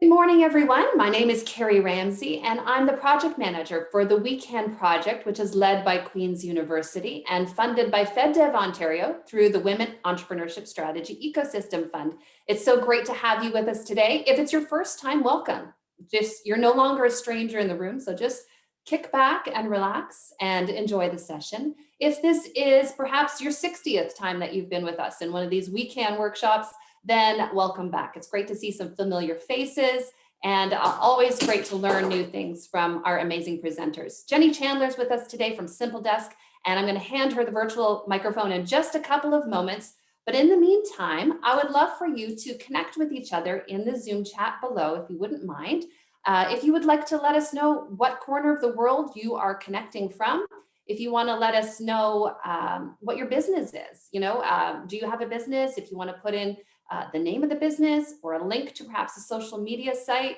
Good morning, everyone. My name is Carrie Ramsey, and I'm the project manager for the We Can project, which is led by Queen's University and funded by FedDev Ontario through the Women Entrepreneurship Strategy Ecosystem Fund. It's so great to have you with us today. If it's your first time, welcome. You're no longer a stranger in the room, so just kick back and relax and enjoy the session. If this is perhaps your 60th time that you've been with us in one of these We Can workshops, then welcome back. It's great to see some familiar faces and always great to learn new things from our amazing presenters. Jenny Chandler's with us today from Simple Desk, and I'm going to hand her the virtual microphone in just a couple of moments. But in the meantime, I would love for you to connect with each other in the Zoom chat below, if you wouldn't mind. If you would like to let us know what corner of the world you are connecting from, if you want to let us know what your business is, do you have a business? If you want to put in the name of the business or a link to perhaps a social media site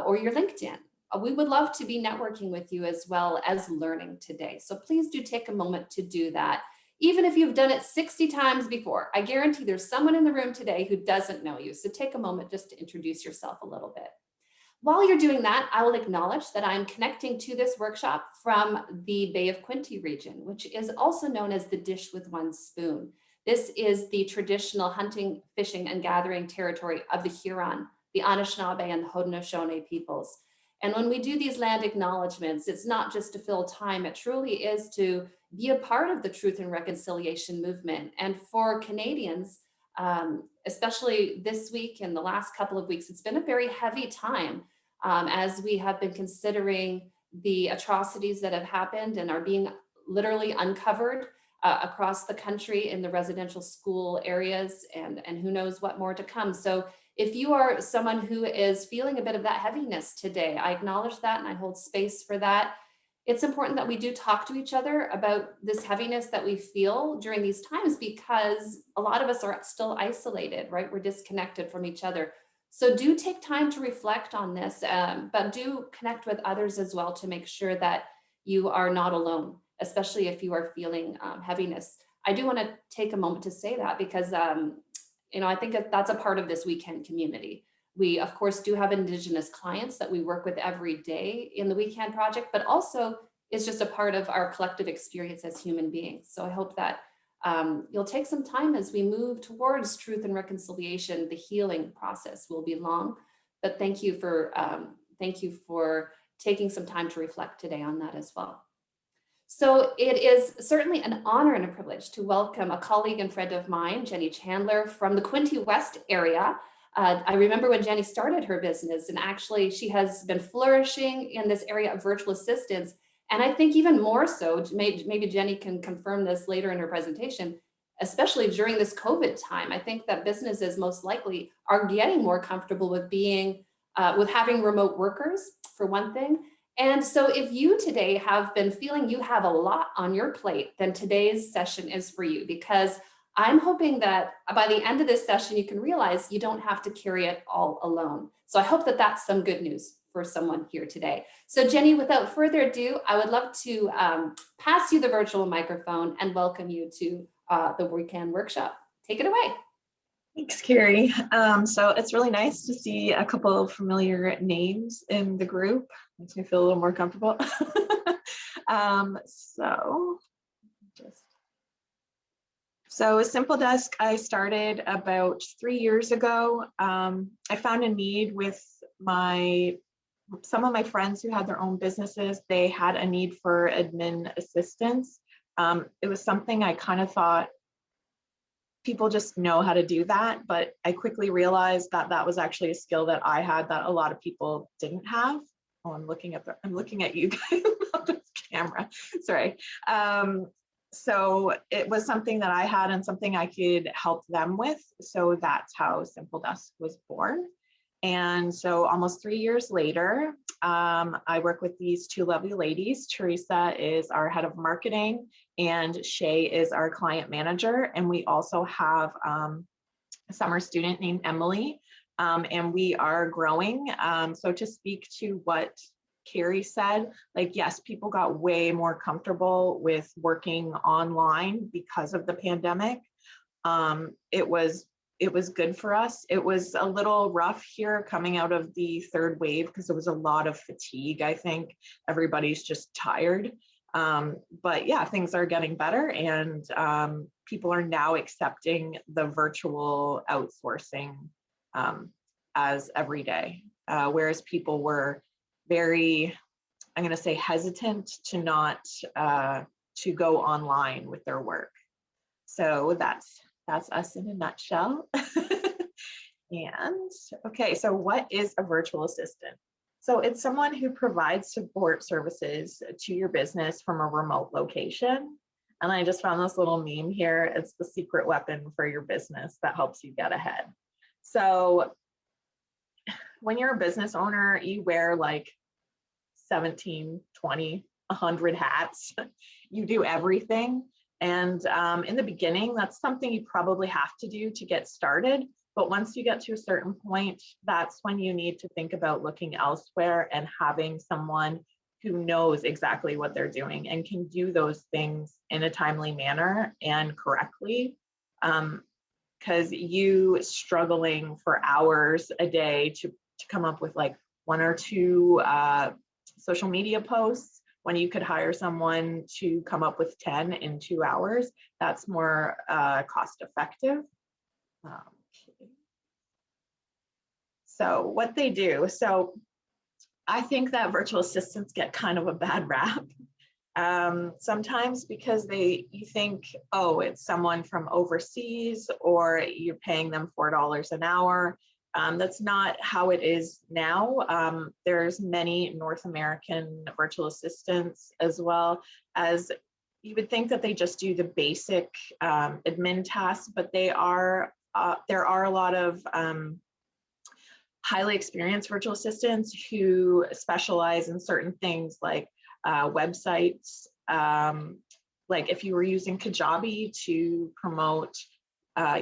or your LinkedIn. We would love to be networking with you as well as learning today. So please do take a moment to do that. Even if you've done it 60 times before, I guarantee there's someone in the room today who doesn't know you. So take a moment just to introduce yourself a little bit. While you're doing that, I will acknowledge that I'm connecting to this workshop from the Bay of Quinte region, which is also known as the dish with one spoon. This is the traditional hunting, fishing, and gathering territory of the Huron, the Anishinaabe, and the Haudenosaunee peoples. And when we do these land acknowledgements, it's not just to fill time, it truly is to be a part of the truth and reconciliation movement. And for Canadians, especially this week and the last couple of weeks, it's been a very heavy time as we have been considering the atrocities that have happened and are being literally uncovered across the country in the residential school areas, and who knows what more to come. So if you are someone who is feeling a bit of that heaviness today, I acknowledge that and I hold space for that. It's important that we do talk to each other about this heaviness that we feel during these times, because a lot of us are still isolated, right? We're disconnected from each other. So do take time to reflect on this, but do connect with others as well to make sure that you are not alone, especially if you are feeling heaviness. I do want to take a moment to say that because, I think that's a part of this weekend community. We, of course, do have Indigenous clients that we work with every day in the We Can project, but also it's just a part of our collective experience as human beings. So I hope that you'll take some time as we move towards truth and reconciliation. The healing process will be long, but thank you for taking some time to reflect today on that as well. So it is certainly an honor and a privilege to welcome a colleague and friend of mine, Jenny Chandler, from the Quinte West area. I remember when Jenny started her business, and actually she has been flourishing in this area of virtual assistants. And I think even more so, maybe Jenny can confirm this later in her presentation, especially during this COVID time. I think that businesses most likely are getting more comfortable with with having remote workers, for one thing. And so if you today have been feeling you have a lot on your plate, then today's session is for you, because I'm hoping that by the end of this session, you can realize you don't have to carry it all alone. So I hope that that's some good news for someone here today. So Jenny, without further ado, I would love to pass you the virtual microphone and welcome you to the We Can workshop. Take it away. Thanks, Carrie. So it's really nice to see a couple of familiar names in the group. Makes me feel a little more comfortable. So Simple Desk, I started about 3 years ago. I found a need with some of my friends who had their own businesses. They had a need for admin assistance. It was something I kind of thought people just know how to do that, but I quickly realized that that was actually a skill that I had that a lot of people didn't have. Oh, I'm looking at you guys on this camera. Sorry. So it was something that I had and something I could help them with. So that's how Simple Desk was born. And so almost 3 years later, I work with these two lovely ladies. Teresa is our head of marketing and Shay is our client manager. And we also have a summer student named Emily, and we are growing. So to speak to what Carrie said, like, yes, people got way more comfortable with working online because of the pandemic. It was it was good for us. It was a little rough here coming out of the third wave because there was a lot of fatigue. I think everybody's just tired. But yeah, things are getting better, and people are now accepting the virtual outsourcing as every day, whereas people were very, I'm going to say, hesitant to not to go online with their work. So that's us in a nutshell. And okay, so what is a virtual assistant? So it's someone who provides support services to your business from a remote location. And I just found this little meme here. It's the secret weapon for your business that helps you get ahead. So when you're a business owner, you wear like 17, 20, 100 hats. You do everything. And in the beginning, that's something you probably have to do to get started. But once you get to a certain point, that's when you need to think about looking elsewhere and having someone who knows exactly what they're doing and can do those things in a timely manner and correctly. Because you struggling for hours a day to come up with like 1 or 2 social media posts, when you could hire someone to come up with 10 in 2 hours, that's more cost effective. Okay. So what they do, so I think that virtual assistants get kind of a bad rap sometimes because you think, oh, it's someone from overseas or you're paying them $4 an hour. That's not how it is now. There's many North American virtual assistants, as well as you would think that they just do the basic admin tasks, but there are a lot of highly experienced virtual assistants who specialize in certain things like websites. Like if you were using Kajabi to promote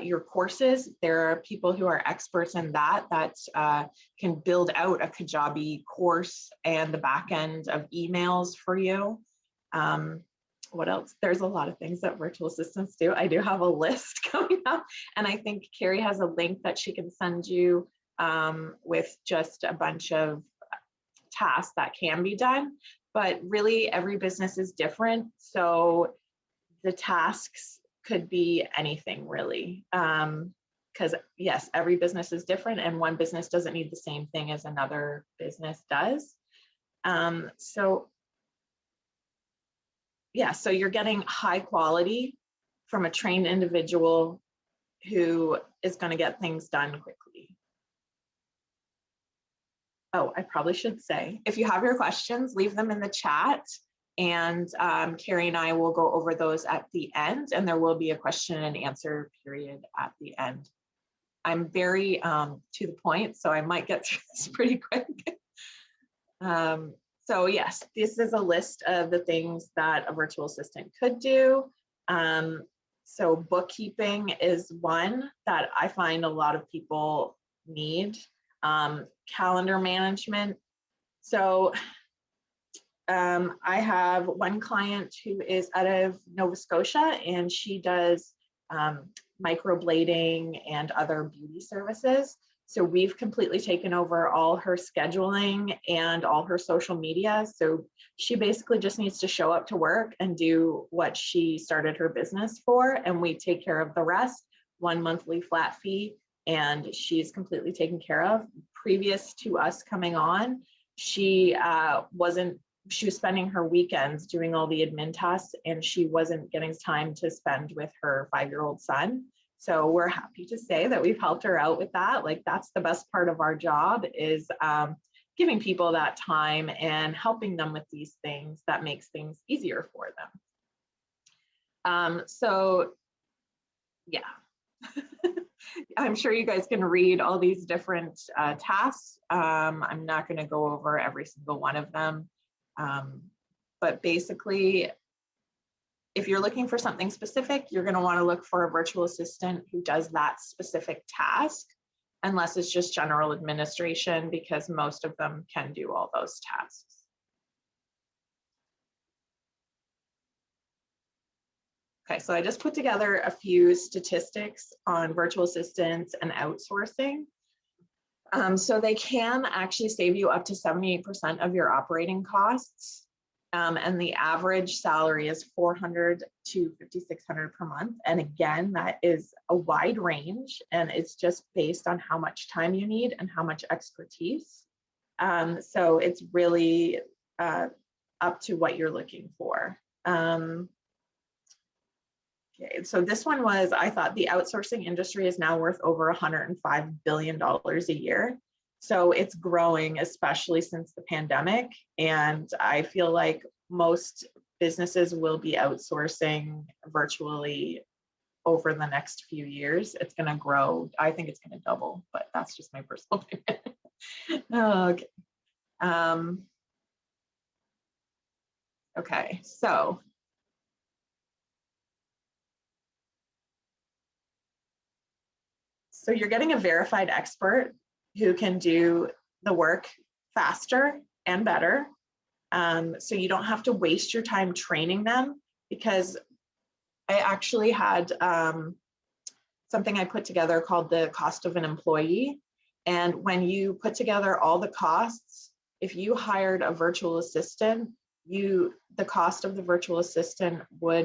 your courses, there are people who are experts in that can build out a Kajabi course and the back end of emails for you. What else? There's a lot of things that virtual assistants do. I do have a list coming up, and I think Carrie has a link that she can send you with just a bunch of tasks that can be done. But really, every business is different. So the tasks could be anything really. Because yes, every business is different, and one business doesn't need the same thing as another business does. So yeah, so you're getting high quality from a trained individual who is going to get things done quickly. Oh, I probably should say, if you have your questions, leave them in the chat, and Carrie and I will go over those at the end, and there will be a question and answer period at the end. I'm very to the point, so I might get through this pretty quick. So yes, this is a list of the things that a virtual assistant could do. So bookkeeping is one that I find a lot of people need. Calendar management. So I have one client who is out of Nova Scotia, and she does microblading and other beauty services. So we've completely taken over all her scheduling and all her social media. So she basically just needs to show up to work and do what she started her business for, and we take care of the rest, 1 monthly flat fee, and she's completely taken care of. Previous to us coming on, she was spending her weekends doing all the admin tasks, and she wasn't getting time to spend with her 5-year-old son. So we're happy to say that we've helped her out with that. Like, that's the best part of our job, is giving people that time and helping them with these things that makes things easier for them. So yeah, I'm sure you guys can read all these different tasks. I'm not going to go over every single one of them. But basically, if you're looking for something specific, you're going to want to look for a virtual assistant who does that specific task, unless it's just general administration, because most of them can do all those tasks. Okay, so I just put together a few statistics on virtual assistants and outsourcing. So they can actually save you up to 78% of your operating costs. And the average salary is $400 to $5,600 per month. And again, that is a wide range, and it's just based on how much time you need and how much expertise. So it's really up to what you're looking for. Okay, so this one was, I thought the outsourcing industry is now worth over $105 billion a year. So it's growing, especially since the pandemic. And I feel like most businesses will be outsourcing virtually over the next few years. It's going to grow. I think it's going to double, but that's just my personal opinion. Okay. Okay, so you're getting a verified expert who can do the work faster and better. So you don't have to waste your time training them, because I actually had something I put together called the cost of an employee. And when you put together all the costs, if you hired a virtual assistant, the cost of the virtual assistant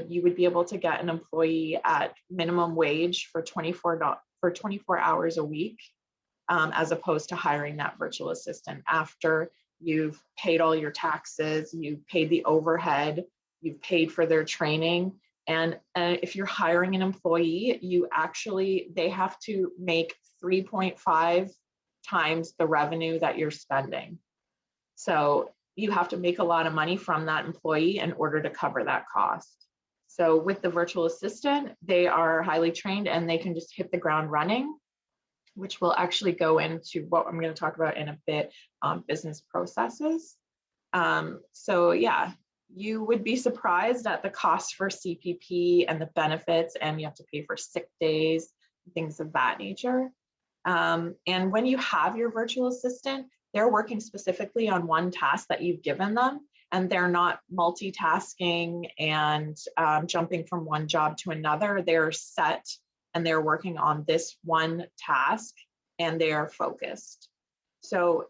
you would be able to get an employee at minimum wage for 24 hours a week, as opposed to hiring that virtual assistant after you've paid all your taxes, you've paid the overhead, you've paid for their training. And if you're hiring an employee, they have to make 3.5 times the revenue that you're spending. So you have to make a lot of money from that employee in order to cover that cost. So with the virtual assistant, they are highly trained and they can just hit the ground running, which will actually go into what I'm going to talk about in a bit, business processes. So yeah, you would be surprised at the cost for CPP and the benefits, and you have to pay for sick days, things of that nature. And when you have your virtual assistant, they're working specifically on one task that you've given them, and they're not multitasking and jumping from one job to another. They're set and they're working on this one task and they are focused. So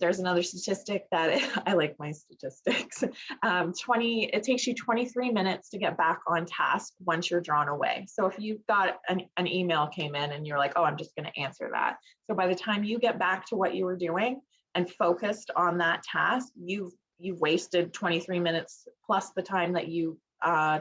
there's another statistic that I like my statistics. It takes you 23 minutes to get back on task once you're drawn away. So if you've got an email came in and you're like, oh, I'm just going to answer that. So by the time you get back to what you were doing and focused on that task, you've wasted 23 minutes plus the time that you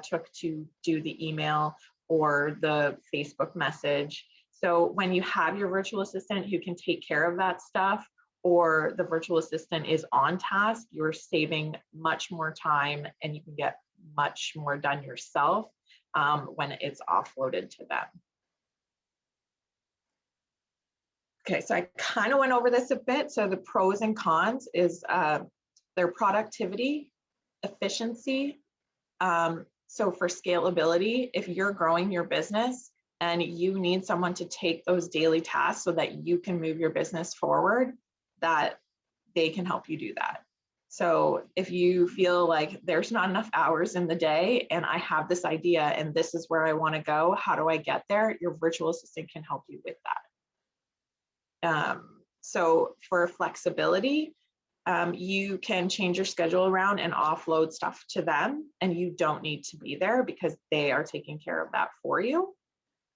took to do the email or the Facebook message. So when you have your virtual assistant who can take care of that stuff, or the virtual assistant is on task, you're saving much more time and you can get much more done yourself when it's offloaded to them. Okay, so I kind of went over this a bit. So the pros and cons is their productivity, efficiency. So for scalability, if you're growing your business and you need someone to take those daily tasks so that you can move your business forward, that they can help you do that. So if you feel like there's not enough hours in the day and I have this idea and this is where I want to go, how do I get there? Your virtual assistant can help you with that. So for flexibility, you can change your schedule around and offload stuff to them, and you don't need to be there because they are taking care of that for you.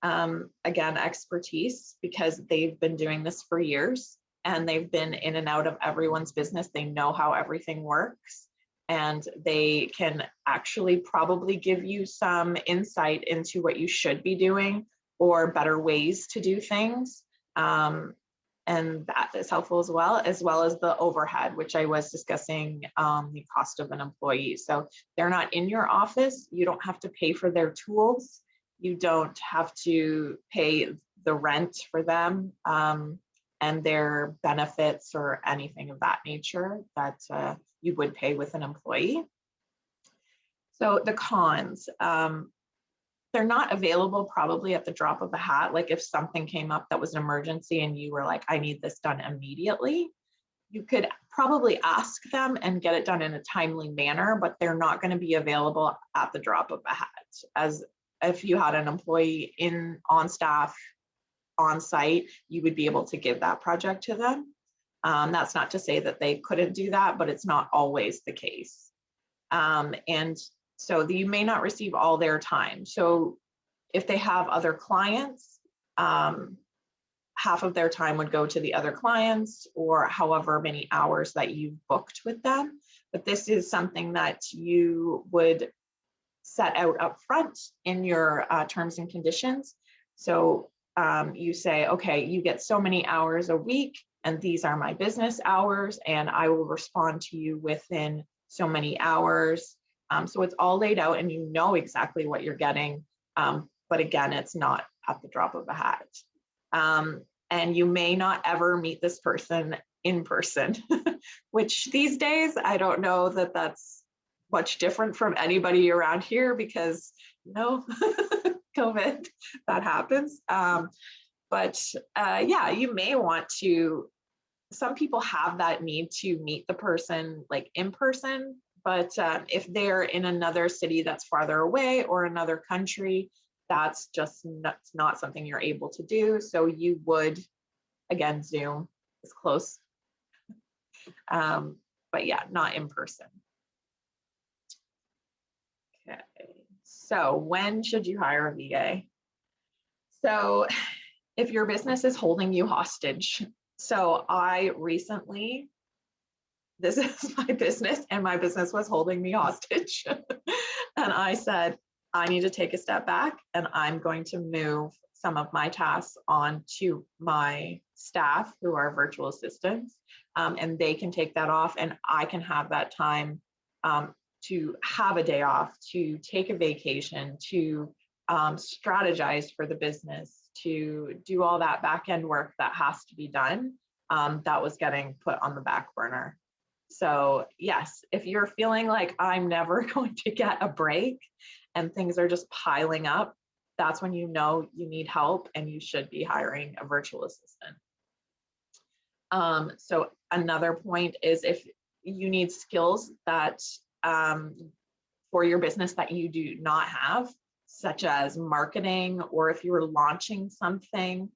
Again, expertise, because they've been doing this for years and they've been in and out of everyone's business. They know how everything works, and they can actually probably give you some insight into what you should be doing or better ways to do things. And that is helpful as well as the overhead, which I was discussing, the cost of an employee. So they're not in your office. You don't have to pay for their tools. You don't have to pay the rent for them and their benefits or anything of that nature that you would pay with an employee. So the cons, they're not available probably at the drop of a hat. Like if something came up that was an emergency and you were like, I need this done immediately, you could probably ask them and get it done in a timely manner, but they're not going to be available at the drop of a hat. As if you had an employee on staff, on site, you would be able to give that project to them. That's not to say that they couldn't do that, but it's not always the case. And so you may not receive all their time. So if they have other clients, half of their time would go to the other clients, or however many hours that you've booked with them. But this is something that you would set out up front in your terms and conditions. So you say, okay, you get so many hours a week, and these are my business hours, and I will respond to you within so many hours. So it's all laid out and you know exactly what you're getting. But again, it's not at the drop of a hat. And you may not ever meet this person in person, which these days, I don't know that that's much different from anybody around here because, you know, COVID, that happens. But yeah, you may want to, some people have that need to meet the person like in person, but if they're in another city that's farther away or another country, that's just not something you're able to do. So you would, again, Zoom is close. But yeah, not in person. Okay, so when should you hire a VA? So if your business is holding you hostage, so I recently, this is my business and my business was holding me hostage. And I said, I need to take a step back and I'm going to move some of my tasks on to my staff who are virtual assistants, and they can take that off and I can have that time to have a day off, to take a vacation, to strategize for the business, to do all that back end work that has to be done, that was getting put on the back burner. So yes, if you're feeling like I'm never going to get a break and things are just piling up, that's when you know you need help and you should be hiring a virtual assistant. So another point is if you need skills that for your business that you do not have, such as marketing, or if you're launching something,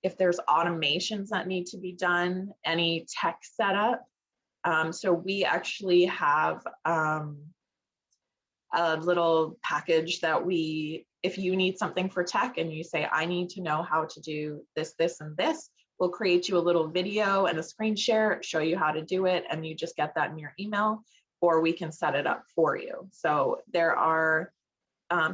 if there's automations that need to be done, any tech setup. So we actually have a little package that if you need something for tech and you say, I need to know how to do this, this, and this, we'll create you a little video and a screen share, show you how to do it, and you just get that in your email, or we can set it up for you. So there are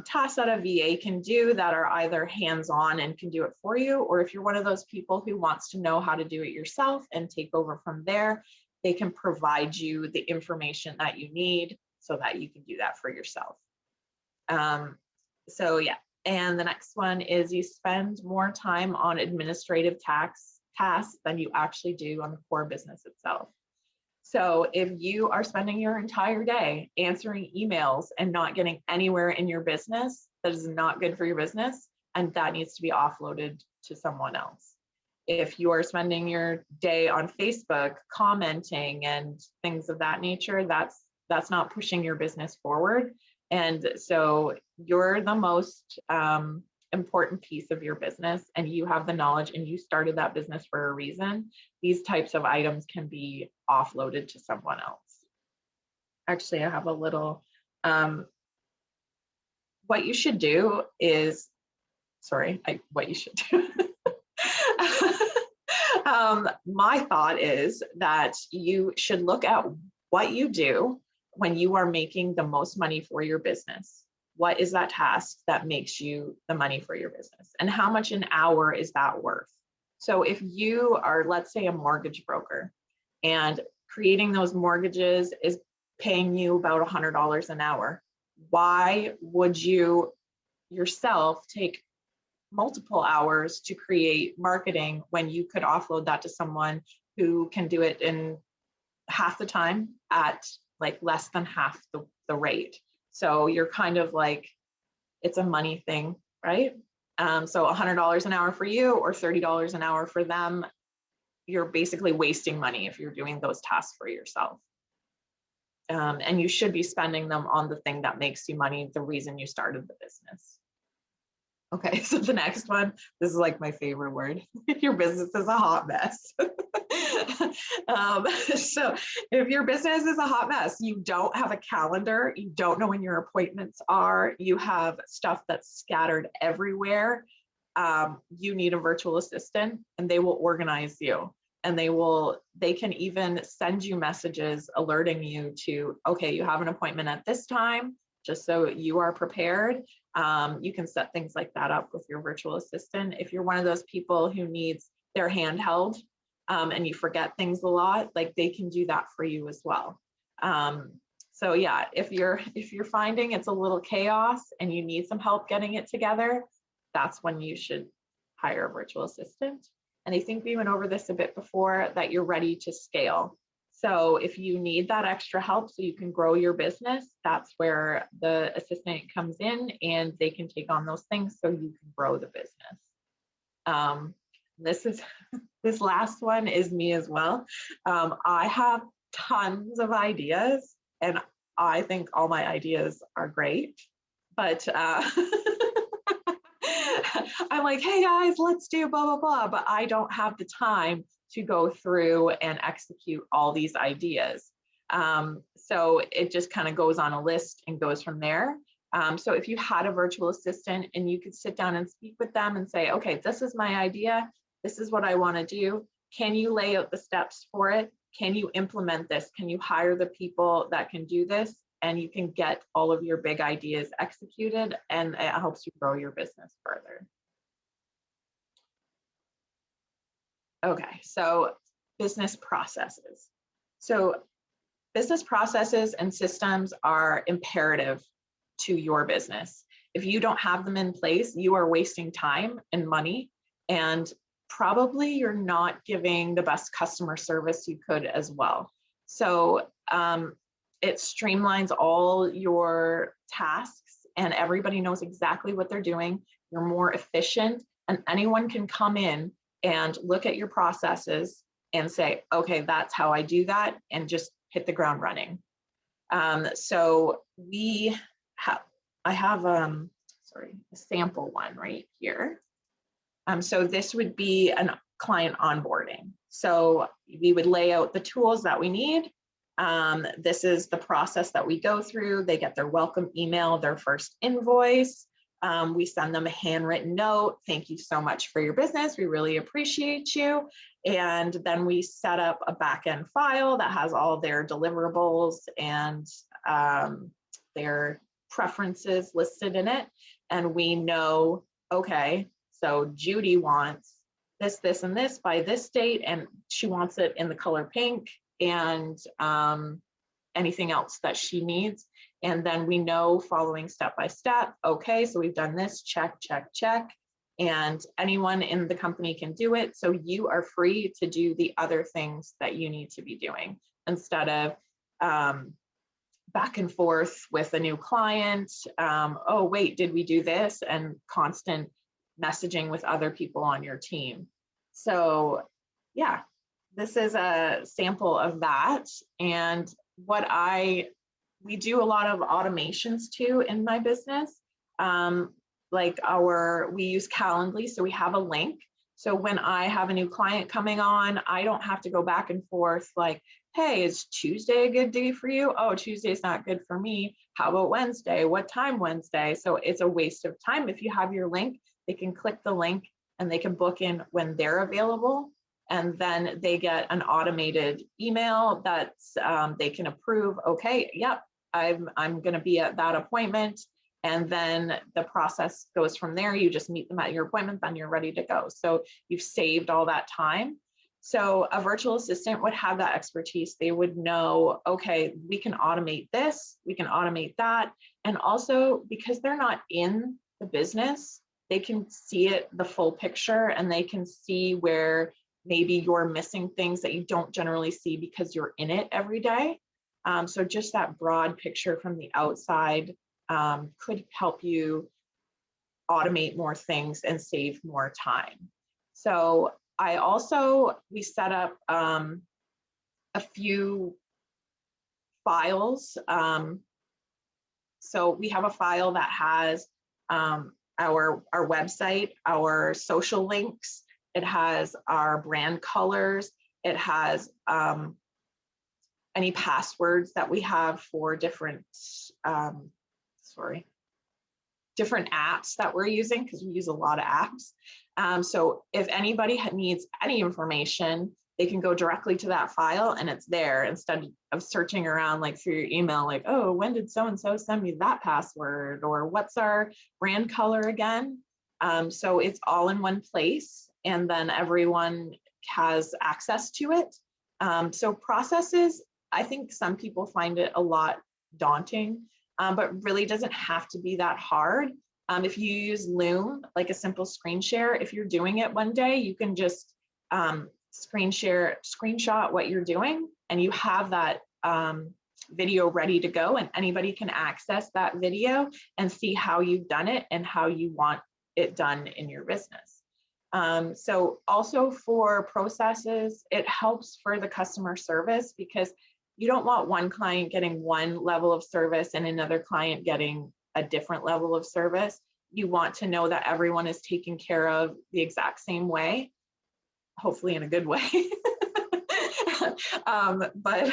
tasks that a VA can do that are either hands-on and can do it for you, or if you're one of those people who wants to know how to do it yourself and take over from there, they can provide you the information that you need so that you can do that for yourself. So yeah, and the next one is you spend more time on administrative tasks than you actually do on the core business itself. So if you are spending your entire day answering emails and not getting anywhere in your business, that is not good for your business, and that needs to be offloaded to someone else. If you are spending your day on Facebook commenting and things of that nature, that's not pushing your business forward. And so you're the most important piece of your business, and you have the knowledge and you started that business for a reason. These types of items can be offloaded to someone else. Actually, I have a little, what you should do is, what you should do. My thought is that you should look at what you do when you are making the most money for your business. What is that task that makes you the money for your business? And how much an hour is that worth? So if you are, let's say, a mortgage broker, and creating those mortgages is paying you about $100 an hour, why would you yourself take multiple hours to create marketing when you could offload that to someone who can do it in half the time at like less than half the rate? So you're kind of like, it's a money thing, right? So $100 an hour for you or $30 an hour for them, you're basically wasting money if you're doing those tasks for yourself. And you should be spending them on the thing that makes you money, the reason you started the business. Okay, so the next one, this is like my favorite word. Your business is a hot mess. So if your business is a hot mess, you don't have a calendar, you don't know when your appointments are, you have stuff that's scattered everywhere, you need a virtual assistant, and they will organize you. And they can even send you messages alerting you to, okay, you have an appointment at this time, just so you are prepared. You can set things like that up with your virtual assistant. If you're one of those people who needs their handheld and you forget things a lot, like they can do that for you as well. So yeah, if you're finding it's a little chaos and you need some help getting it together, that's when you should hire a virtual assistant. And I think we went over this a bit before, that you're ready to scale. So if you need that extra help so you can grow your business, that's where the assistant comes in, and they can take on those things so you can grow the business. This last one is me as well. I have tons of ideas, and I think all my ideas are great, but I'm like, hey guys, let's do blah, blah, blah, but I don't have the time to go through and execute all these ideas. So it just kind of goes on a list and goes from there. So if you had a virtual assistant and you could sit down and speak with them and say, okay, this is my idea, this is what I want to do. Can you lay out the steps for it? Can you implement this? Can you hire the people that can do this? And you can get all of your big ideas executed, and it helps you grow your business further. Okay, so business processes. So business processes and systems are imperative to your business. If you don't have them in place, you are wasting time and money, and probably you're not giving the best customer service you could as well. So it streamlines all your tasks, and everybody knows exactly what they're doing. You're more efficient, and anyone can come in and look at your processes and say, okay, that's how I do that, and just hit the ground running. So I have a sample one right here. So this would be a client onboarding. So we would lay out the tools that we need. This is the process that we go through. They get their welcome email, their first invoice. We send them a handwritten note. Thank you so much for your business. We really appreciate you. And then we set up a backend file that has all their deliverables and their preferences listed in it. And we know, okay, so Judy wants this, this, and this by this date, and she wants it in the color pink, and anything else that she needs. And then we know, following step by step, okay, so we've done this, check, check, check. And anyone in the company can do it. So you are free to do the other things that you need to be doing, instead of back and forth with a new client. Oh, wait, did we do this? And constant messaging with other people on your team. So yeah, this is a sample of that. And we do a lot of automations too in my business. We use Calendly, so we have a link. So when I have a new client coming on, I don't have to go back and forth like, hey, is Tuesday a good day for you? Oh, Tuesday's not good for me. How about Wednesday? What time Wednesday? So it's a waste of time. If you have your link, they can click the link and they can book in when they're available. And then they get an automated email that they can approve. Okay, yep, I'm going to be at that appointment. And then the process goes from there. You just meet them at your appointment, then you're ready to go. So you've saved all that time. So a virtual assistant would have that expertise. They would know, okay, we can automate this, we can automate that. And also, because they're not in the business, they can see it, the full picture, and they can see where maybe you're missing things that you don't generally see because you're in it every day. So just that broad picture from the outside could help you automate more things and save more time. So we set up a few files. So we have a file that has our website, our social links. It has our brand colors. It has any passwords that we have for different, different apps that we're using, because we use a lot of apps. So if anybody needs any information, they can go directly to that file and it's there, instead of searching around like through your email, like, oh, when did so-and-so send me that password? Or what's our brand color again? So it's all in one place, and then everyone has access to it. So processes, I think some people find it a lot daunting, but really doesn't have to be that hard. If you use Loom, like a simple screen share, if you're doing it one day, you can just screenshot what you're doing, and you have that video ready to go, and anybody can access that video and see how you've done it and how you want it done in your business. So also for processes, it helps for the customer service, because you don't want one client getting one level of service and another client getting a different level of service. You want to know that everyone is taken care of the exact same way, hopefully in a good way. But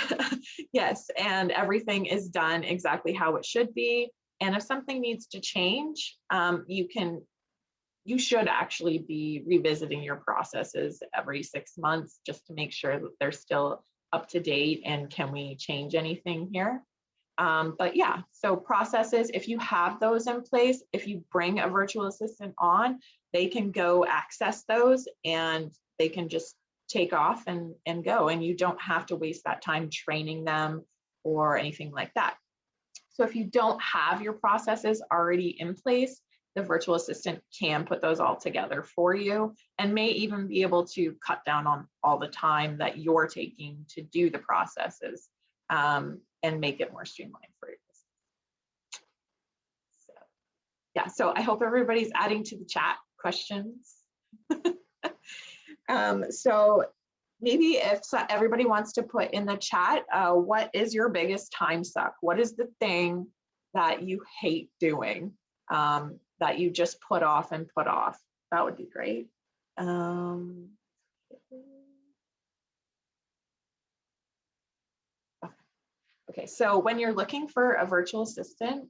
yes, and everything is done exactly how it should be. And if something needs to change, you should actually be revisiting your processes every 6 months, just to make sure that they're still up to date and can we change anything here. But yeah, so processes, if you have those in place, if you bring a virtual assistant on, they can go access those and they can just take off and go, and you don't have to waste that time training them or anything like that. So if you don't have your processes already in place, the virtual assistant can put those all together for you, and may even be able to cut down on all the time that you're taking to do the processes, and make it more streamlined for you. So yeah, so I hope everybody's adding to the chat questions. So maybe if everybody wants to put in the chat, what is your biggest time suck? What is the thing that you hate doing, that you just put off and put off? That would be great. Okay, so when you're looking for a virtual assistant,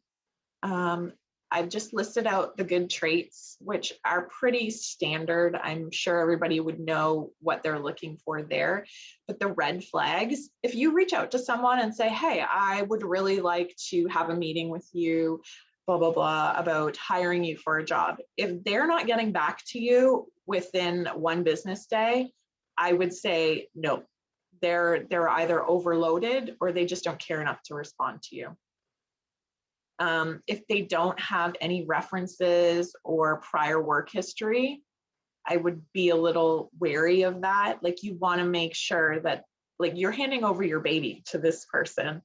I've just listed out the good traits, which are pretty standard. I'm sure everybody would know what they're looking for there. But the red flags, if you reach out to someone and say, hey, I would really like to have a meeting with you, blah, blah, blah, about hiring you for a job. If they're not getting back to you within 1 business day, I would say, no, they're either overloaded or they just don't care enough to respond to you. If they don't have any references or prior work history, I would be a little wary of that. Like, you want to make sure that, like, you're handing over your baby to this person.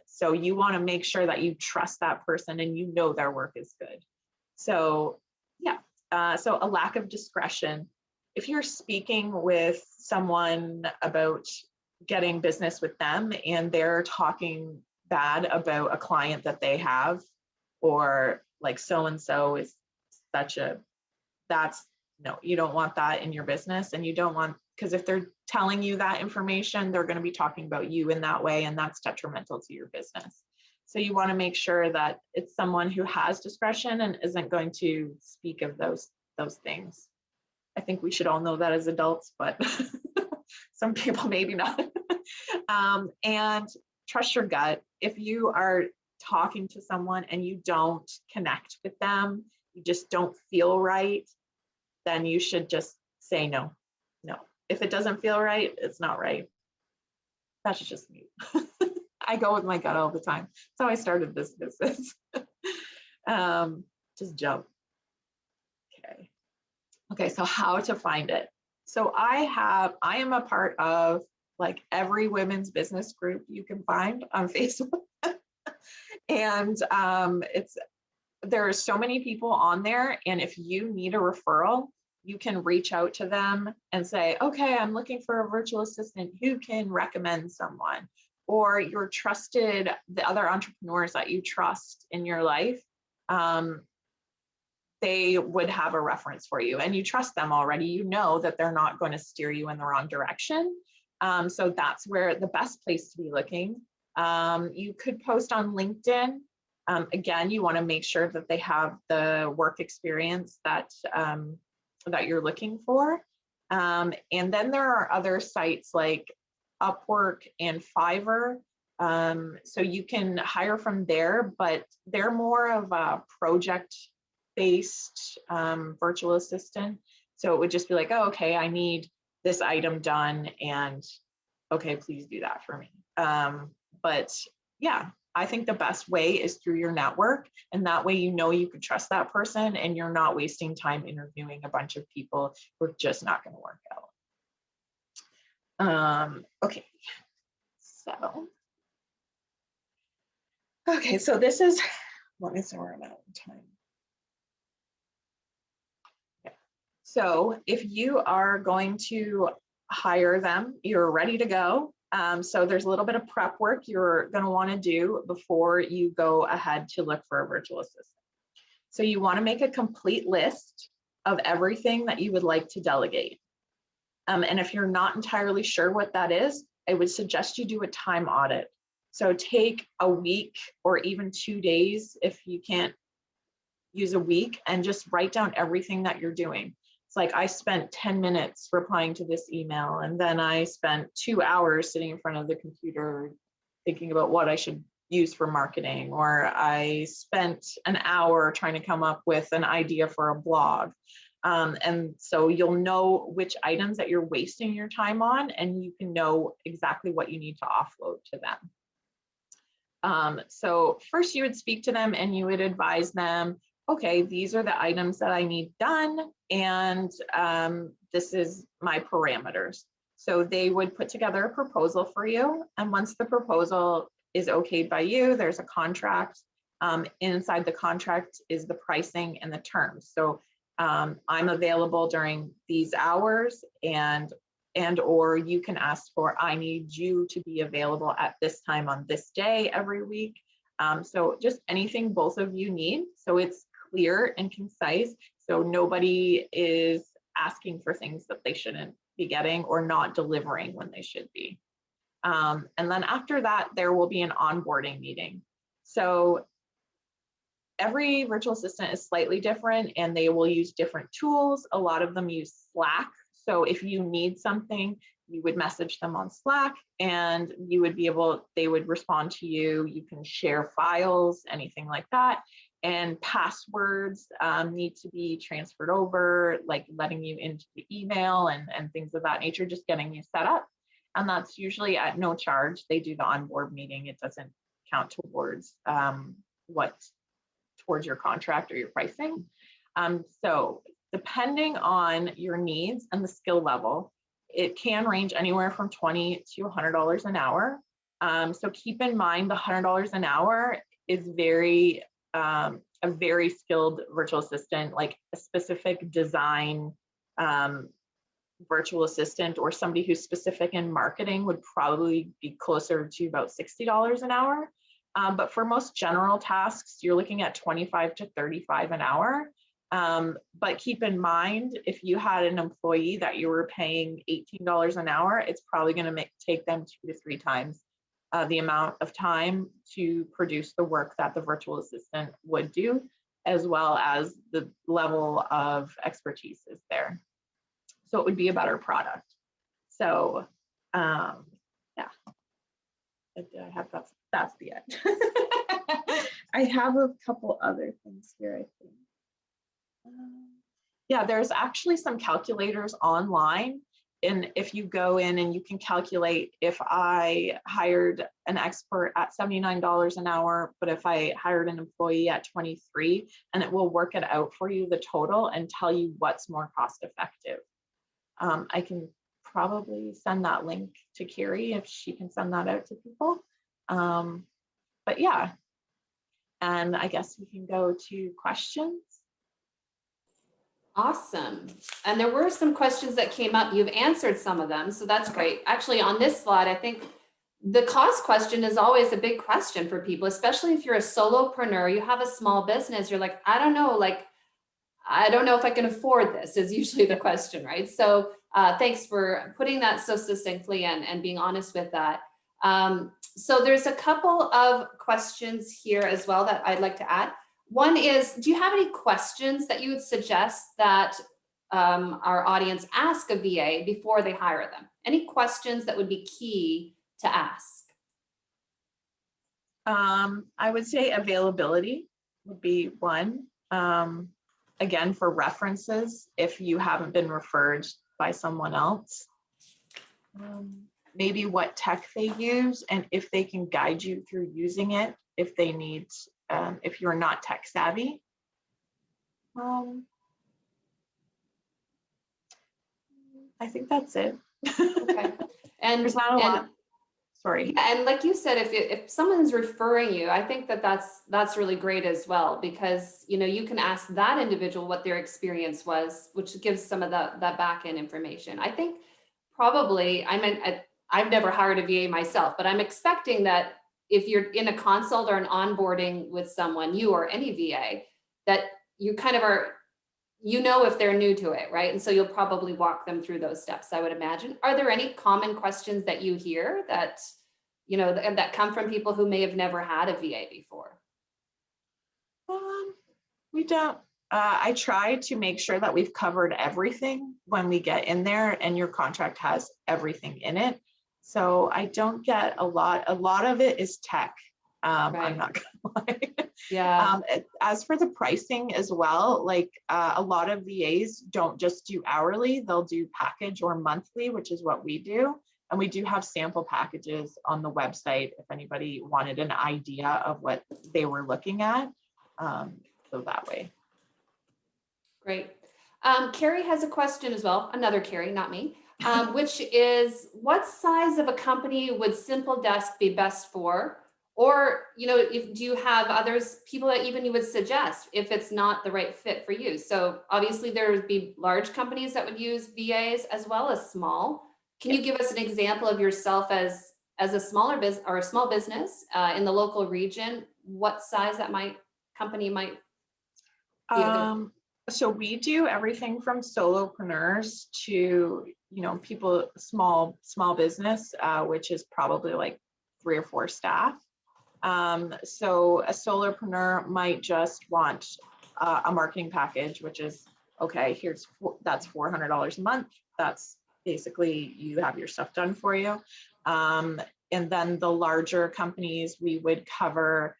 So you want to make sure that you trust that person and you know their work is good. So yeah, so a lack of discretion. If you're speaking with someone about getting business with them and they're talking bad about a client that they have, or like so-and-so is no, you don't want that in your business. And you don't want, because if they're telling you that information, they're going to be talking about you in that way, and that's detrimental to your business. So you want to make sure that it's someone who has discretion and isn't going to speak of those things. I think we should all know that as adults, but some people maybe not. And trust your gut. If you are talking to someone and you don't connect with them, you just don't feel right, then you should just say no. If it doesn't feel right, it's not right. That's just me. I go with my gut all the time. That's how I started this business. Just jump. Okay, so how to find it. So I am a part of like every women's business group you can find on Facebook. And there are so many people on there. And if you need a referral, you can reach out to them and say, okay, I'm looking for a virtual assistant. Who can recommend someone? Or your trusted, the other entrepreneurs that you trust in your life, they would have a reference for you and you trust them already. You know that they're not going to steer you in the wrong direction. So that's where the best place to be looking. You could post on LinkedIn. Again, you want to make sure that they have the work experience that you're looking for. And then there are other sites like Upwork and Fiverr. So you can hire from there, but they're more of a project-based virtual assistant. So it would just be like, oh, okay, I need this item done, and okay, please do that for me. But yeah, I think the best way is through your network, and that way you know you can trust that person and you're not wasting time interviewing a bunch of people who are just not going to work out. Okay, so this is, let me see where I'm at in time. Yeah. So if you are going to hire them, you're ready to go. So there's a little bit of prep work you're going to want to do before you go ahead to look for a virtual assistant. So you want to make a complete list of everything that you would like to delegate. And if you're not entirely sure what that is, I would suggest you do a time audit. So take a week or even 2 days if you can't use a week, and just write down everything that you're doing. It's like, I spent 10 minutes replying to this email, and then I spent 2 hours sitting in front of the computer thinking about what I should use for marketing, or I spent an hour trying to come up with an idea for a blog. And so you'll know which items that you're wasting your time on, and you can know exactly what you need to offload to them. So first you would speak to them and you would advise them, okay, these are the items that I need done, and this is my parameters. So they would put together a proposal for you, and once the proposal is okayed by you, there's a contract. Inside the contract is the pricing and the terms. So I'm available during these hours, and or you can ask for, I need you to be available at this time on this day every week. So just anything both of you need. So it's clear and concise. So nobody is asking for things that they shouldn't be getting or not delivering when they should be. And then after that, there will be an onboarding meeting. So every virtual assistant is slightly different and they will use different tools. A lot of them use Slack. So if you need something, you would message them on Slack and you would be able, they would respond to you. You can share files, anything like that. And passwords need to be transferred over, like letting you into the email and things of that nature, just getting you set up. And that's usually at no charge. They do the onboard meeting. It doesn't count towards towards your contract or your pricing. So depending on your needs and the skill level, it can range anywhere from $20 to $100 an hour. So keep in mind the $100 an hour is a very skilled virtual assistant, like a specific design virtual assistant or somebody who's specific in marketing would probably be closer to about $60 an hour. But for most general tasks, you're looking at 25 to 35 an hour. But keep in mind, if you had an employee that you were paying $18 an hour, it's probably going to take them 2 to 3 times the amount of time to produce the work that the virtual assistant would do, as well as the level of expertise is there. So it would be a better product. So yeah, I have that's the end. I have a couple other things here, I think. Yeah, there's actually some calculators online. And if you go in and you can calculate, if I hired an expert at $79 an hour, but if I hired an employee at 23, and it will work it out for you, the total, and tell you what's more cost effective. I can probably send that link to Carrie if she can send that out to people. But yeah, and I guess we can go to questions. Awesome. And there were some questions that came up. You've answered some of them, so that's great. Actually, on this slide, I think the cost question is always a big question for people, especially if you're a solopreneur, you have a small business, you're like, I don't know, I don't know if I can afford this is usually the question, right? So thanks for putting that so succinctly and being honest with that. So there's a couple of questions here as well that I'd like to add. One is, do you have any questions that you would suggest that our audience ask a VA before they hire them? Any questions that would be key to ask? I would say availability would be one. Again, for references, if you haven't been referred by someone else. Maybe what tech they use and if they can guide you through using it, if they need, if you're not tech savvy. I think that's it. Okay. And there's not a lot. Sorry. Yeah, and like you said, if someone's referring you, I think that's really great as well, because you can ask that individual what their experience was, which gives some of that back end information. I think probably, I've never hired a VA myself, but I'm expecting that if you're in a consult or an onboarding with someone, you or any VA, that you kind of are, if they're new to it, right? And so you'll probably walk them through those steps, I would imagine. Are there any common questions that you hear that, that come from people who may have never had a VA before? We don't. I try to make sure that we've covered everything when we get in there and your contract has everything in it. So I don't get a lot of it is tech. Right. I'm not gonna lie. Yeah. As for the pricing as well, like a lot of VAs don't just do hourly, they'll do package or monthly, which is what we do. And we do have sample packages on the website if anybody wanted an idea of what they were looking at. So that way. Great. Carrie has a question as well, another Carrie, not me, which is, what size of a company would Simple Desk be best for? Or, do you have people that even you would suggest if it's not the right fit for you? So obviously there would be large companies that would use VAs as well as small. Can you give us an example of yourself as a smaller business or a small business in the local region? What size company might be? So we do everything from solopreneurs to, people, small business, which is probably like 3 or 4 staff. So a solopreneur might just want a marketing package, which is, okay, that's $400 a month. That's basically, you have your stuff done for you. And then the larger companies, we would cover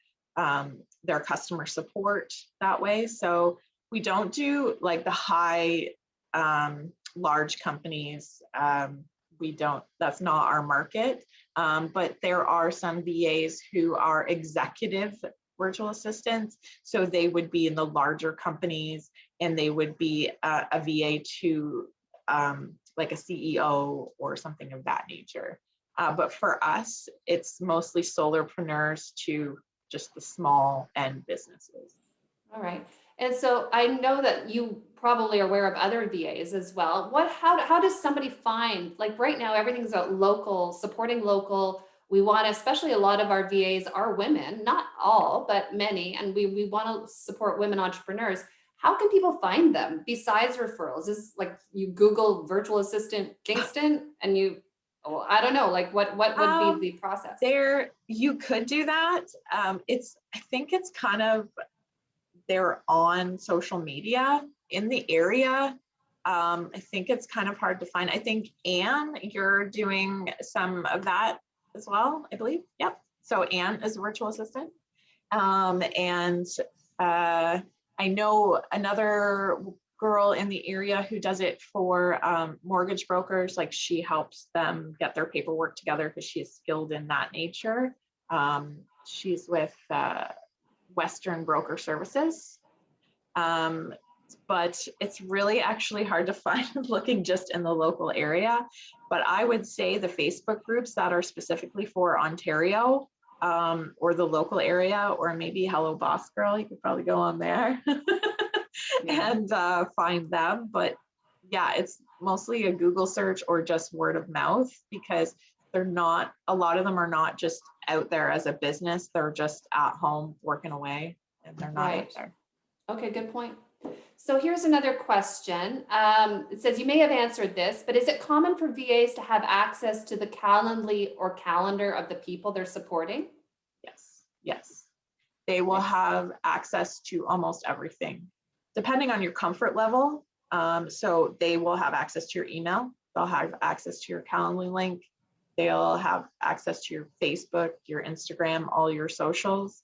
their customer support that way. So we don't do like the high, large companies. That's not our market. But there are some VAs who are executive virtual assistants. So they would be in the larger companies and they would be a VA to like a CEO or something of that nature. But for us, it's mostly solopreneurs to just the small end businesses. All right. And so I know that you probably are aware of other VAs as well. How does somebody find, like right now, everything's about local, supporting local. We want, especially a lot of our VAs are women, not all, but many. And we want to support women entrepreneurs. How can people find them besides referrals? Is like you Google virtual assistant Kingston and I don't know, like what would be the process? You could do that. I think it's kind of, they're on social media in the area. I think it's kind of hard to find. I think, Anne, you're doing some of that as well, I believe. Yep. So Anne is a virtual assistant. And I know another girl in the area who does it for mortgage brokers. Like she helps them get their paperwork together because she is skilled in that nature. She's with Western Broker Services. But it's really actually hard to find looking just in the local area. But I would say the Facebook groups that are specifically for Ontario or the local area, or maybe Hello Boss Girl, you could probably go on there. and find them. But yeah, it's mostly a Google search or just word of mouth, because they're not, a lot of them are not just out there as a business. They're just at home working away, and they're not out Right. there. Okay, good point. So here's another question. It says, you may have answered this, but is it common for VAs to have access to the Calendly or calendar of the people they're supporting? Yes, yes. They will Yes. have access to almost everything, depending on your comfort level. So they will have access to your email. They'll have access to your Calendly link. They'll have access to your Facebook, your Instagram, all your socials.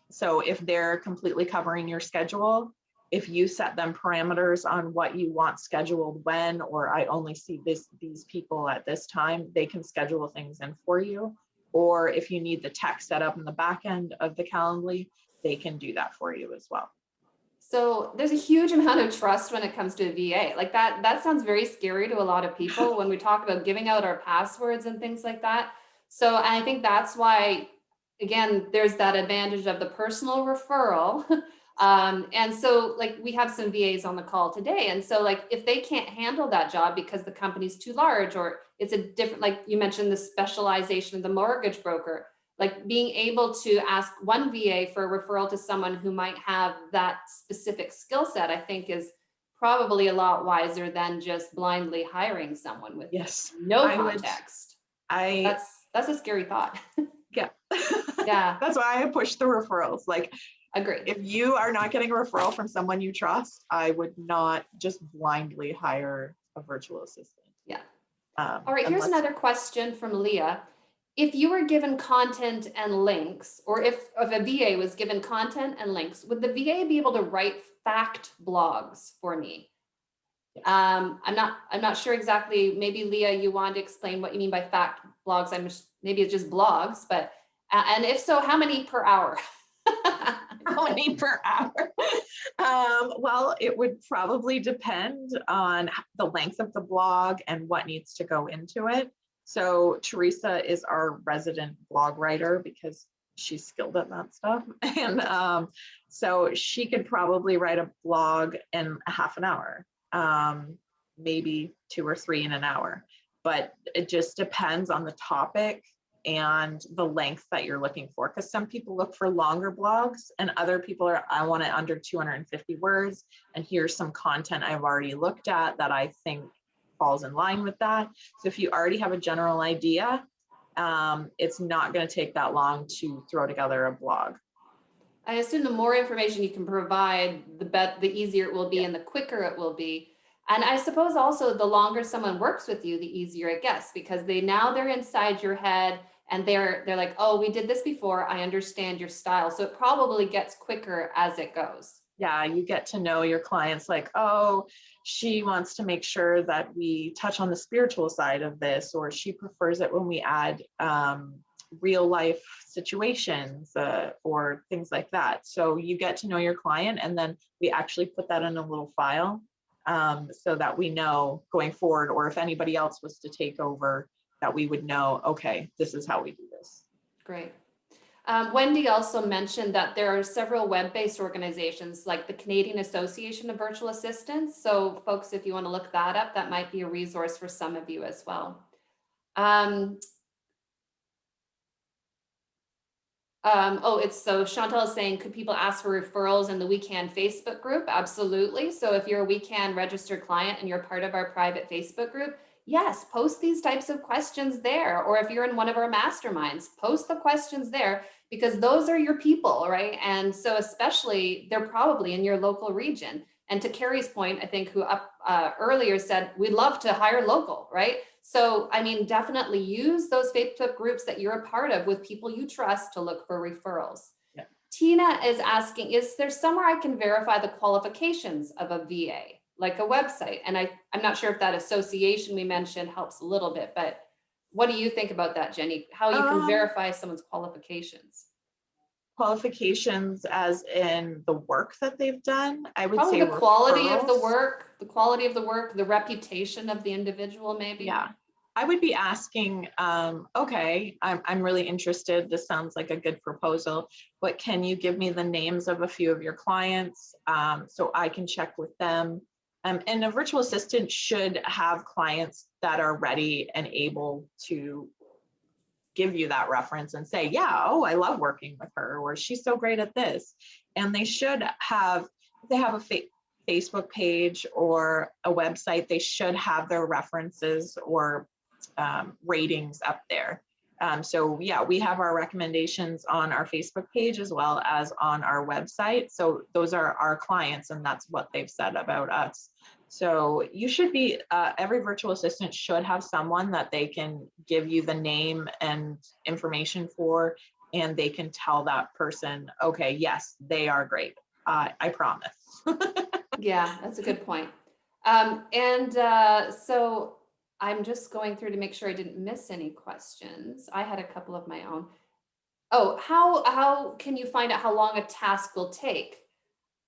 So if they're completely covering your schedule, if you set them parameters on what you want scheduled when, or I only see these people at this time, they can schedule things in for you. Or if you need the tech set up in the back end of the Calendly, they can do that for you as well. So there's a huge amount of trust when it comes to a VA. Like that sounds very scary to a lot of people when we talk about giving out our passwords and things like that. So I think that's why, again, there's that advantage of the personal referral. And so like we have some VAs on the call today. And so like if they can't handle that job because the company's too large, or it's a different, like you mentioned, the specialization of the mortgage broker, like being able to ask one VA for a referral to someone who might have that specific skill set, I think is probably a lot wiser than just blindly hiring someone with Yes, no I would. context. I That's a scary thought. Yeah. Yeah, That's why I push the referrals. Like, agree. if you are not getting a referral from someone you trust, I would not just blindly hire a virtual assistant. Yeah. All right, here's Unless another question from Leah. If you were given content and links, or if a VA was given content and links, would the VA be able to write fact blogs for me? I'm not sure exactly. Maybe Leah, you want to explain what you mean by fact blogs. Maybe it's just blogs, but and if so, how many per hour? how many per hour? Well, it would probably depend on the length of the blog and what needs to go into it. So Teresa is our resident blog writer because she's skilled at that stuff. And so she could probably write a blog in a half an hour, maybe 2 or 3 in an hour. But it just depends on the topic and the length that you're looking for, because some people look for longer blogs and other people are, I want it under 250 words, and here's some content I've already looked at that I think falls in line with that. So if you already have a general idea, it's not going to take that long to throw together a blog. I assume the more information you can provide, the easier it will be, and the quicker it will be. And I suppose also the longer someone works with you, the easier it gets, because they're inside your head and they're like, oh, we did this before. I understand your style. So it probably gets quicker as it goes. Yeah, you get to know your clients, like, oh, she wants to make sure that we touch on the spiritual side of this, or she prefers it when we add real life situations or things like that. So you get to know your client, and then we actually put that in a little file so that we know going forward, or if anybody else was to take over, that we would know, okay, this is how we do this. Great. Wendy also mentioned that there are several web-based organizations like the Canadian Association of Virtual Assistants. So folks, if you want to look that up, that might be a resource for some of you as well. So Chantal is saying, could people ask for referrals in the We Can Facebook group? Absolutely. So if you're a We Can registered client and you're part of our private Facebook group, yes, post these types of questions there. Or if you're in one of our masterminds, post the questions there, because those are your people, right? And so especially they're probably in your local region. And to Carrie's point, I think who earlier said, we'd love to hire local, right? So, I mean, definitely use those Facebook groups that you're a part of with people you trust to look for referrals. Yeah. Tina is asking, is there somewhere I can verify the qualifications of a VA, like a website? And I'm not sure if that association we mentioned helps a little bit, but what do you think about that, Jenny? How you can verify someone's qualifications? Qualifications as in the work that they've done? I would Probably say the quality of the referrals. work, the reputation of the individual, maybe. Yeah, I would be asking, okay, I'm really interested. This sounds like a good proposal, but can you give me the names of a few of your clients so I can check with them? And a virtual assistant should have clients that are ready and able to give you that reference and say, yeah, oh, I love working with her, or she's so great at this. And they should have, if they have a Facebook page or a website, they should have their references or ratings up there. So yeah, we have our recommendations on our Facebook page as well as on our website. So those are our clients and that's what they've said about us. So you should be, every virtual assistant should have someone that they can give you the name and information for, and they can tell that person, okay, yes, they are great. I promise. Yeah, that's a good point. So I'm just going through to make sure I didn't miss any questions. I had a couple of my own. Oh, how can you find out how long a task will take?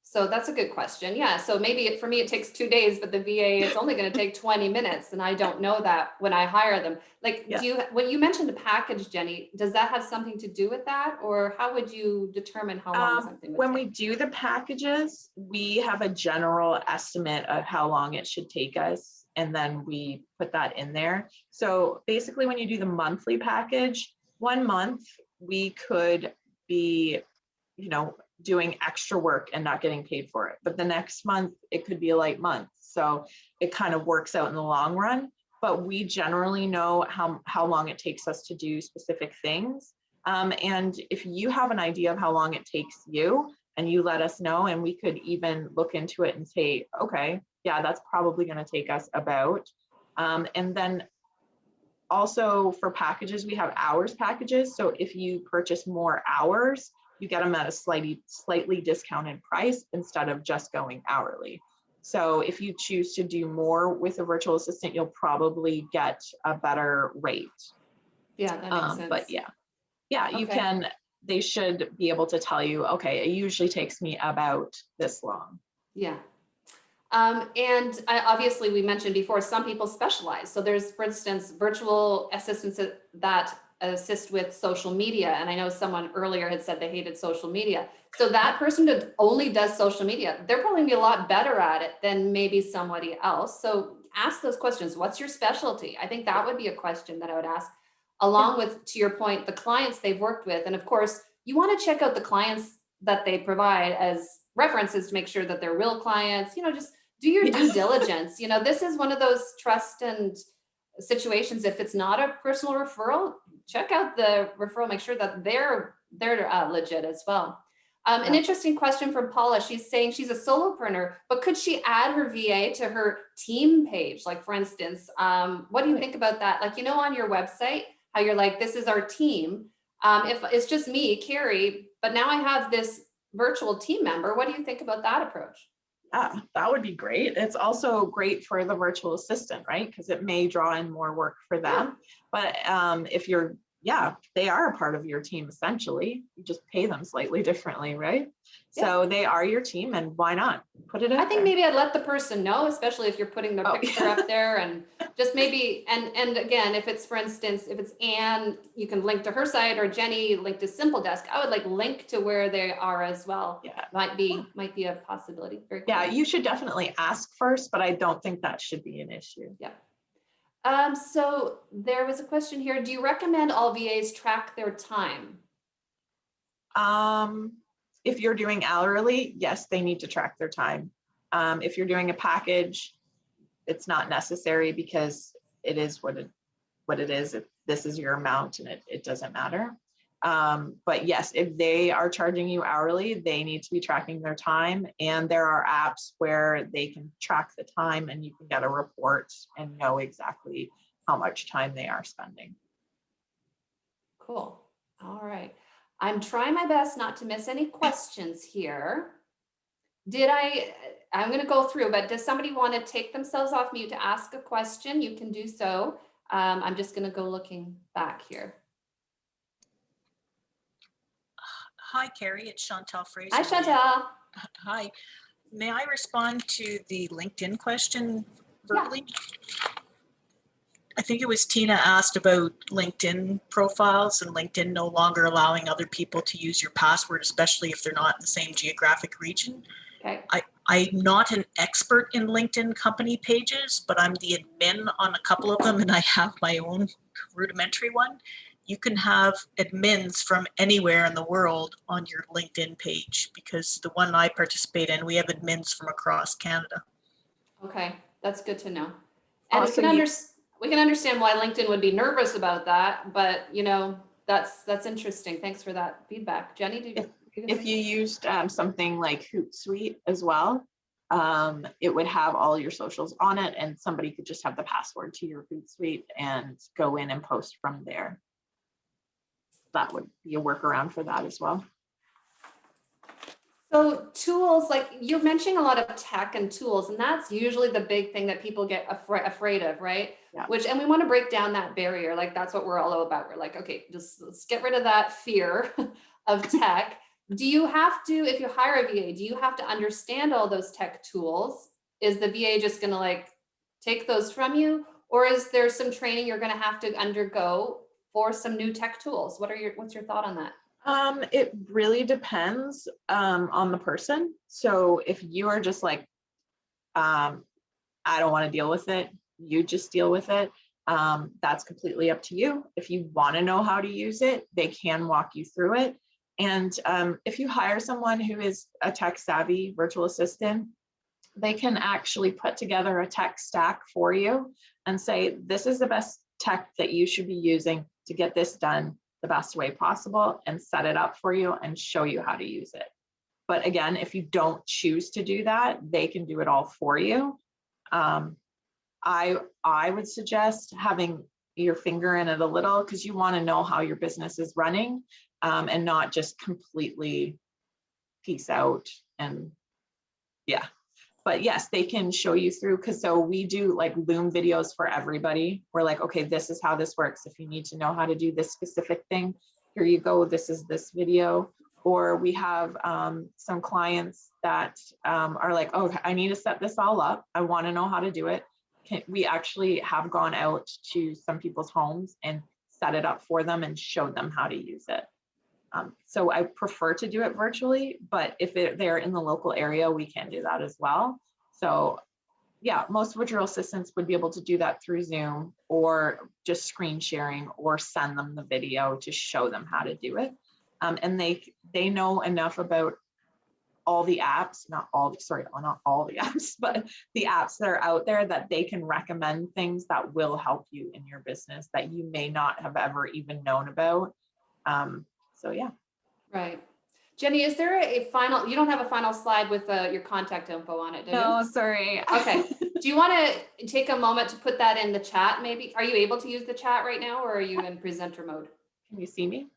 So that's a good question. Yeah. So maybe for me, it takes 2 days, but the VA, it's only going to take 20 minutes. And I don't know that when I hire them. Like, Yeah. when you mentioned a package, Jenny, does that have something to do with that? Or how would you determine how long something would When take? we do the packages, we have a general estimate of how long it should take us, and then we put that in there. So basically, when you do the monthly package, 1 month, we could be, doing extra work and not getting paid for it. But the next month, it could be a light month. So it kind of works out in the long run. But we generally know how long it takes us to do specific things. And if you have an idea of how long it takes you and you let us know, and we could even look into it and say, okay, yeah, that's probably going to take us about. And then also for packages, we have hours packages. So if you purchase more hours, you get them at a slightly discounted price instead of just going hourly. So if you choose to do more with a virtual assistant, you'll probably get a better rate. Yeah, that makes sense. But yeah, you Okay. can, they should be able to tell you, okay, it usually takes me about this long. Yeah. Obviously, we mentioned before, some people specialize. So there's, for instance, virtual assistants that assist with social media. And I know someone earlier had said they hated social media. So that person that only does social media, they're probably gonna be a lot better at it than maybe somebody else. So ask those questions. What's your specialty? I think that would be a question that I would ask, along with, to your point, the clients they've worked with. And of course, you want to check out the clients that they provide as references to make sure that they're real clients, just do your due diligence. This is one of those trust and situations. If it's not a personal referral, check out the referral, make sure that they're legit as well. An interesting question from Paula. She's saying she's a solopreneur, but could she add her VA to her team page? Like, for instance, what do you think about that? Like, on your website, how you're like, this is our team. If it's just me, Carrie, but now I have this virtual team member, what do you think about that approach? Yeah, that would be great. It's also great for the virtual assistant, right? Because it may draw in more work for them. But if they are a part of your team, essentially. You just pay them slightly differently, right? Yeah. So they are your team, and why not put it out I think there? maybe I'd let the person know, especially if you're putting their picture up there, and just maybe, and again, if it's, for instance, if it's Anne, you can link to her site, or Jenny, link to Simple Desk. I would link to where they are as well. Yeah. Might be a possibility. Very cool. Yeah, you should definitely ask first, but I don't think that should be an issue. Yeah. So there was a question here. Do you recommend all VAs track their time? If you're doing hourly, yes, they need to track their time. If you're doing a package, it's not necessary because it is what it is. If this is your amount, and it doesn't matter. But yes, if they are charging you hourly, they need to be tracking their time. And there are apps where they can track the time and you can get a report and know exactly how much time they are spending. Cool. All right. I'm trying my best not to miss any questions here. I'm going to go through, but does somebody want to take themselves off mute to ask a question? You can do so. I'm just going to go looking back here. Hi, Carrie, it's Chantal Fraser. Hi, Chantal. Hi. May I respond to the LinkedIn question verbally? I think it was Tina asked about LinkedIn profiles and LinkedIn no longer allowing other people to use your password, especially if they're not in the same geographic region. Okay. I'm not an expert in LinkedIn company pages, but I'm the admin on a couple of them and I have my own rudimentary one. You can have admins from anywhere in the world on your LinkedIn page, because the one I participate in, we have admins from across Canada. Okay, that's good to know. And Also, we can understand why LinkedIn would be nervous about that, but you know, that's interesting. Thanks for that feedback. Jenny, do you? if you used something like Hootsuite as well, it would have all your socials on it, and somebody could just have the password to your Hootsuite and go in and post from there. That would be a workaround for that as well. So tools, like you're mentioning a lot of tech and tools, and that's usually the big thing that people get afraid of, right? Yeah. And we want to break down that barrier. Like that's what we're all about. We're like, okay, just let's get rid of that fear of tech. Do you have to, if you hire a VA, do you have to understand all those tech tools? Is the VA just going to like take those from you? Or is there some training you're going to have to undergo for some new tech tools? What's your thought on that? It really depends on the person. So if you are just like, I don't want to deal with it, you just deal with it. That's completely up to you. If you want to know how to use it, they can walk you through it. And if you hire someone who is a tech savvy virtual assistant, they can actually put together a tech stack for you and say, this is the best tech that you should be using to get this done the best way possible, and set it up for you and show you how to use it. But again, if you don't choose to do that, they can do it all for you. I would suggest having your finger in it a little, because you want to know how your business is running, and not just completely peace out. And yeah, but yes, they can show you through, because so we do like Loom videos for everybody. We're like, okay, this is how this works. If you need to know how to do this specific thing, here you go, this is this video. Or we have some clients that are like, oh, I need to set this all up, I want to know how to do it. We actually have gone out to some people's homes and set it up for them and showed them how to use it. So I prefer to do it virtually, but if they're in the local area, we can do that as well. So yeah, most virtual assistants would be able to do that through Zoom, or just screen sharing, or send them the video to show them how to do it. And they know enough about all the apps, not all the apps, but the apps that are out there, that they can recommend things that will help you in your business that you may not have ever even known about. So yeah. Right. Jenny, is there you don't have a final slide with your contact info on it, do you? No, sorry. Okay. Do you want to take a moment to put that in the chat maybe? Are you able to use the chat right now, or are you in presenter mode? Can you see me?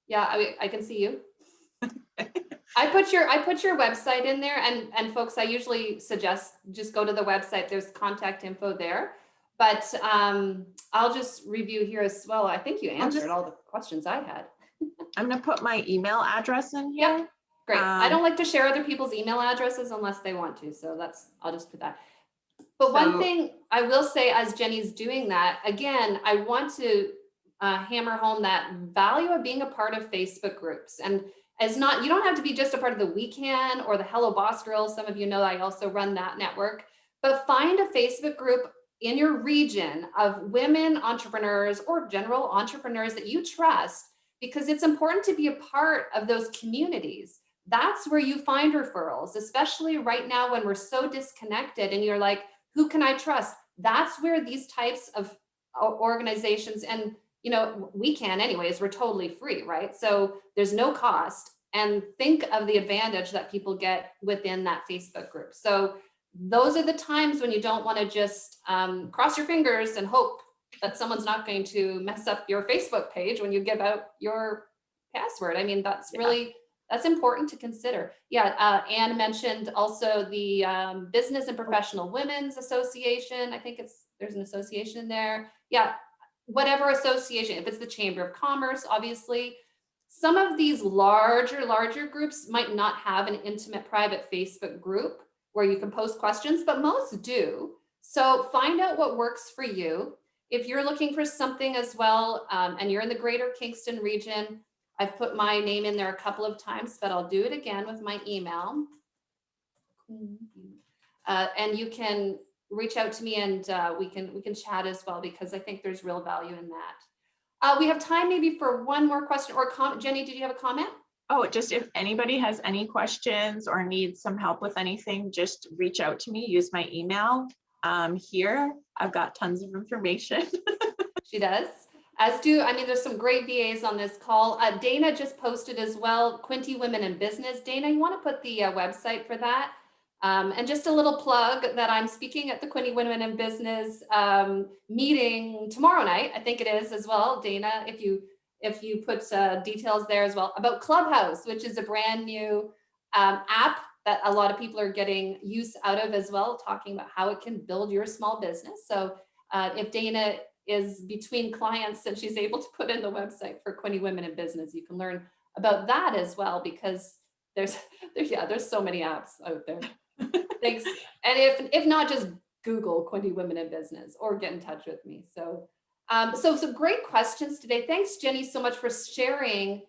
Yeah, I can see you. I put your website in there, and folks, I usually suggest just go to the website. There's contact info there. But I'll just review here as well. I think you answered all the questions I had. I'm going to put my email address in here. Yep. Great. I don't like to share other people's email addresses unless they want to. So I'll just put that. But one thing I will say, as Jenny's doing that, again, I want to hammer home that value of being a part of Facebook groups. And you don't have to be just a part of the We Can or the Hello Boss Girls. Some of you know I also run that network. But find a Facebook group in your region of women entrepreneurs or general entrepreneurs that you trust, because it's important to be a part of those communities. That's where you find referrals, especially right now when we're so disconnected and you're like, who can I trust? That's where these types of organizations, and We Can anyways, we're totally free, right? So there's no cost, and think of the advantage that people get within that Facebook group. So those are the times when you don't want to just cross your fingers and hope that someone's not going to mess up your Facebook page when you give out your password. I mean, that's important to consider. Yeah, Anne mentioned also the Business and Professional Women's Association. I think there's an association there. Yeah, whatever association, if it's the Chamber of Commerce, obviously. Some of these larger groups might not have an intimate private Facebook group where you can post questions, but most do. So find out what works for you. if you're looking for something as well, and you're in the greater Kingston region, I've put my name in there a couple of times, but I'll do it again with my email. And you can reach out to me, and we can chat as well, because I think there's real value in that. We have time maybe for one more question or comment. Jenny, did you have a comment? Oh, just if anybody has any questions or needs some help with anything, just reach out to me, use my email. Here, I've got tons of information. She does. As do, I mean, there's some great VAs on this call. Dana just posted as well, Quinte Women in Business. Dana, you want to put the website for that? And just a little plug that I'm speaking at the Quinte Women in Business meeting tomorrow night. I think it is as well, Dana, if you put details there as well, about Clubhouse, which is a brand new app that a lot of people are getting use out of as well, talking about how it can build your small business. So if Dana is between clients and she's able to put in the website for Quinte Women in Business, you can learn about that as well, because there's so many apps out there. Thanks. And if not, just Google Quinte Women in Business or get in touch with me. So some great questions today. Thanks, Jenny, so much for sharing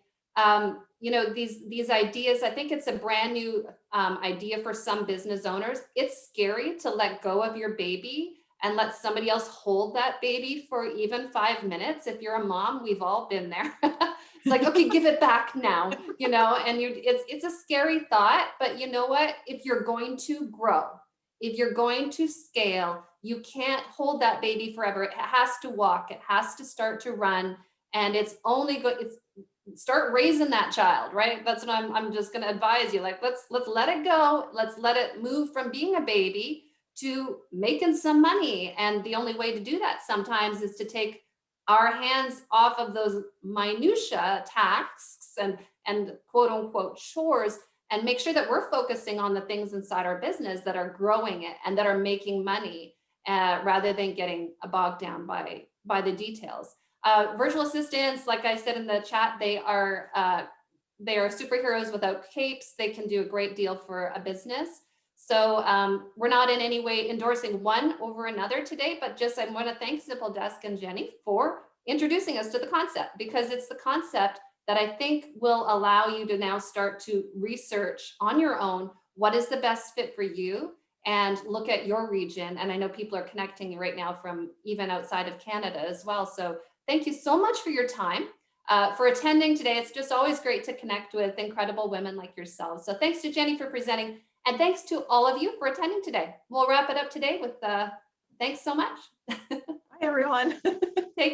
these ideas. I think it's a brand new idea for some business owners. It's scary to let go of your baby and let somebody else hold that baby for even 5 minutes. If you're a mom, we've all been there. It's like, okay, give it back now, and it's a scary thought, but you know what? If you're going to grow, if you're going to scale, you can't hold that baby forever. It has to walk, it has to start to run, and it's only good. Start raising that child, right? That's what I'm just going to advise you. Like, let's let it go. Let's let it move from being a baby to making some money. And the only way to do that sometimes is to take our hands off of those minutia tasks and quote unquote chores, and make sure that we're focusing on the things inside our business that are growing it and that are making money, rather than getting bogged down by the details. Virtual assistants, like I said in the chat, they are superheroes without capes. They can do a great deal for a business. So we're not in any way endorsing one over another today, but just I want to thank Simple Desk and Jenny for introducing us to the concept, because it's the concept that I think will allow you to now start to research on your own what is the best fit for you, and look at your region. And I know people are connecting right now from even outside of Canada as well. So thank you so much for your time, for attending today. It's just always great to connect with incredible women like yourselves. So thanks to Jenny for presenting. And thanks to all of you for attending today. We'll wrap it up today with thanks so much. Bye, everyone. Take